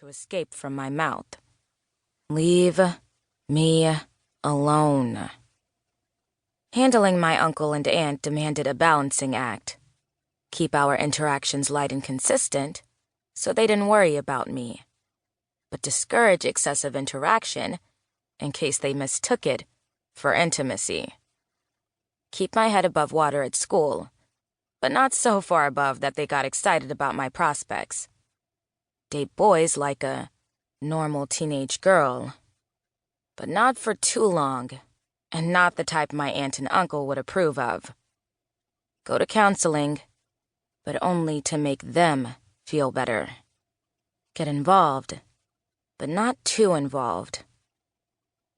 to escape from my mouth. Leave me alone. Handling my uncle and aunt demanded a balancing act. Keep our interactions light and consistent, so they didn't worry about me. But discourage excessive interaction, in case they mistook it for intimacy. Keep my head above water at school, but not so far above that they got excited about my prospects. Date boys like a normal teenage girl, but not for too long, and not the type my aunt and uncle would approve of. Go to counseling, but only to make them feel better. Get involved, but not too involved.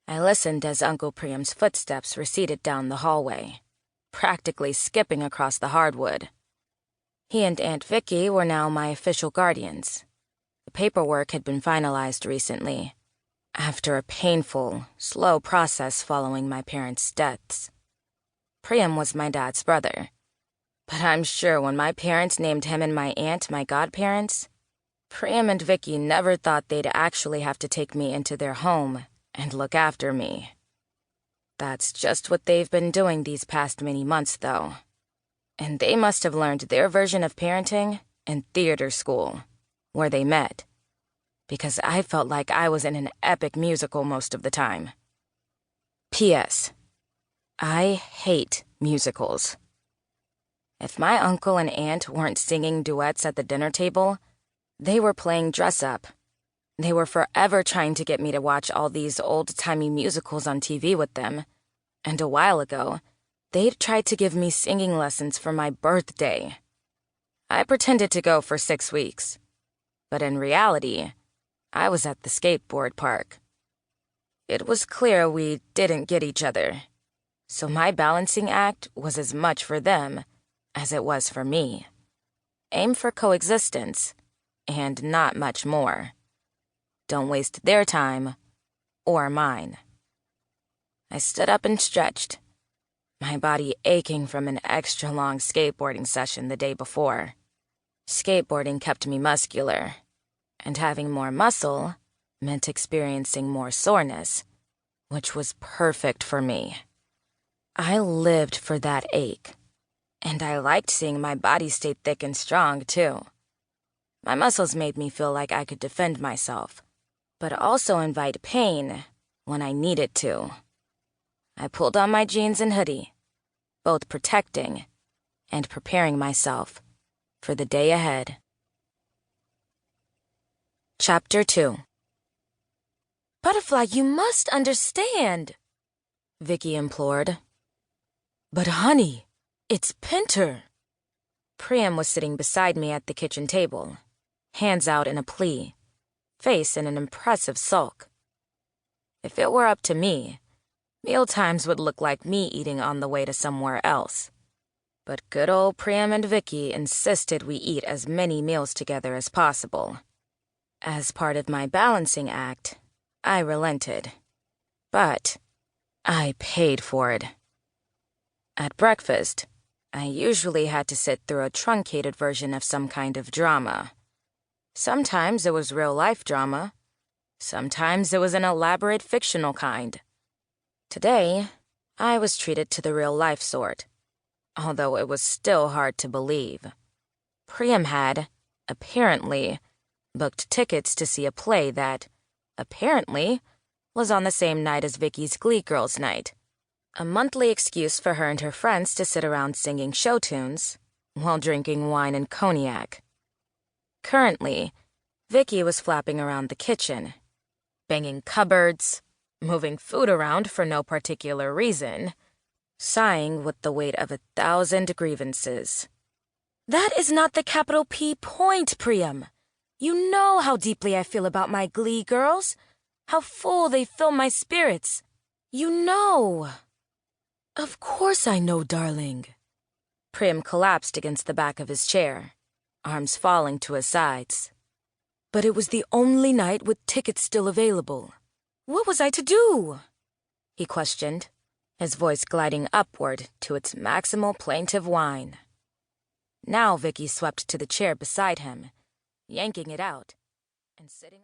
I listened as Uncle Priam's footsteps receded down the hallway, practically skipping across the hardwood. He and Aunt Vicky were now my official guardians. The paperwork had been finalized recently, after a painful, slow process following my parents' deaths. Priam was my dad's brother, but I'm sure when my parents named him and my aunt my godparents, Priam and Vicky never thought they'd actually have to take me into their home and look after me. That's just what they've been doing these past many months, though. And they must have learned their version of parenting in theater school, where they met, because I felt like I was in an epic musical most of the time. P.S. I hate musicals. If my uncle and aunt weren't singing duets at the dinner table, they were playing dress-up. They were forever trying to get me to watch all these old-timey musicals on TV with them, and a while ago, they'd tried to give me singing lessons for my birthday. I pretended to go for 6 weeks, but in reality, I was at the skateboard park. It was clear we didn't get each other, so my balancing act was as much for them as it was for me. Aim for coexistence, and not much more. Don't waste their time, or mine. I stood up and stretched, my body aching from an extra long skateboarding session the day before. Skateboarding kept me muscular, and having more muscle meant experiencing more soreness, which was perfect for me. I lived for that ache, and I liked seeing my body stay thick and strong, too. My muscles made me feel like I could defend myself, but also invite pain when I needed to. I pulled on my jeans and hoodie, both protecting and preparing myself for the day ahead. Chapter 2. Butterfly, you must understand, Vicky implored. But honey, it's Pinter. Priam was sitting beside me at the kitchen table, hands out in a plea, face in an impressive sulk. If it were up to me, mealtimes would look like me eating on the way to somewhere else. But good old Priam and Vicky insisted we eat as many meals together as possible. As part of my balancing act, I relented. But I paid for it. At breakfast, I usually had to sit through a truncated version of some kind of drama. Sometimes it was real-life drama. Sometimes it was an elaborate fictional kind. Today, I was treated to the real-life sort, although it was still hard to believe. Priam had, apparently, booked tickets to see a play that, apparently, was on the same night as Vicky's Glee Girls' Night, a monthly excuse for her and her friends to sit around singing show tunes while drinking wine and cognac. Currently, Vicky was flapping around the kitchen, banging cupboards, moving food around for no particular reason, sighing with the weight of 1,000 grievances. That is not the capital P point, Priam. You know how deeply I feel about my Glee girls, how full they fill my spirits. You know. Of course I know, darling. Priam collapsed against the back of his chair, arms falling to his sides. But it was the only night with tickets still available. What was I to do? He questioned, his voice gliding upward to its maximal plaintive whine. Now Vicky swept to the chair beside him, yanking it out, and sitting